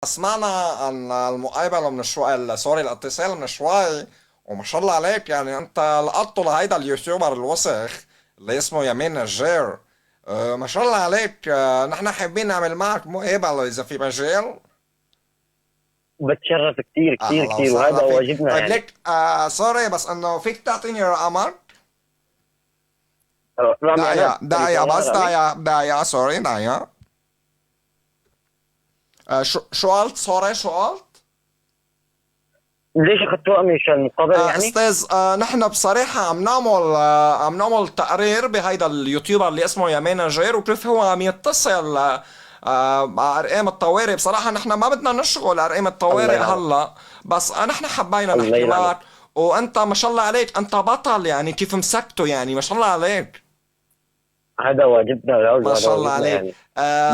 سمعنا عن المقابلة من شوي، سوري الاتصال من شوي. وما شاء الله عليك، يعني انت لقطته لهيدا اليوتيوبر الوسخ اللي اسمه يمين الجير. ما شاء الله عليك. نحن حابين نعمل معك مقابلة اذا في مجال. بتشرف كتير كتير اهلا كتير، وسهلا وهذا فيك. واجبنا طيب يعني. ليك سوري، بس انه فيك تعطيني رقمك؟ رامي عماد، دايا دايا تليفون بس رامي. دايا سوري دايا. شو قلت؟ سوري شو قلت؟ ليش اخذت رقمي مشان المقابله يعني؟ استاذ، نحن بصراحة عم نعمل تقرير بهيدا اليوتيوبر اللي اسمه يمين جير، وكيف هو عم يتصل مع ارقام الطوارئ. بصراحة نحن ما بدنا نشغل ارقام الله الطوارئ يلعنك. هلا، بس نحن حبينا الله نحكي يلعنك. معك. وانت ما شاء الله عليك، انت بطل يعني، كيف مسكته يعني، ما شاء الله عليك. هذا واجبنا يا رجل، ما هذا شاء الله واجبنا عليك. يعني.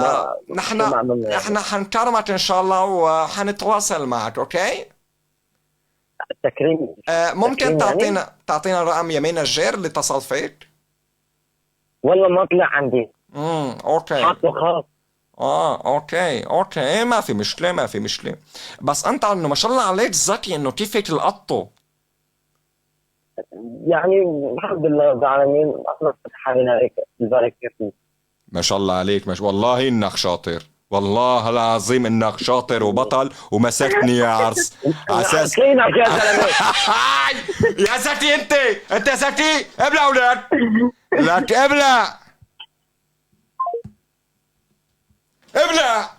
ما نحن شو ما عملنا يعني. احنا حنكرمك ان شاء الله وحنتواصل معك، اوكي؟ تكريم. ممكن تكريم يعني. تعطينا رقم يمين الجير اللي اتصل فيك؟ والله ما طلع عندي. اوكي. حاطه خاص. اوكي، ما في مشكلة، ما في مشكلة. بس انت انه ما شاء الله عليك ذكي، انه كيف هيك لقطته. يعني الحمد لله رب العالمين، الله فتح علينا هيك البركه فيه. ما شاء الله عليك، مش والله انك شاطر، والله العظيم انك شاطر وبطل، ومسكتني يا عرس عساس. تلاقينا يا زلمه. يا ذكي انت ذكي. ابلع اولاد، لك ابلع، ابلع.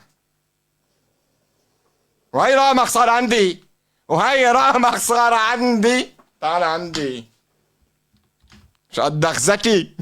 وهي رقمك صار عندي، وهي رقمك صار عندي. تعال عندي، مش قدك ذكي.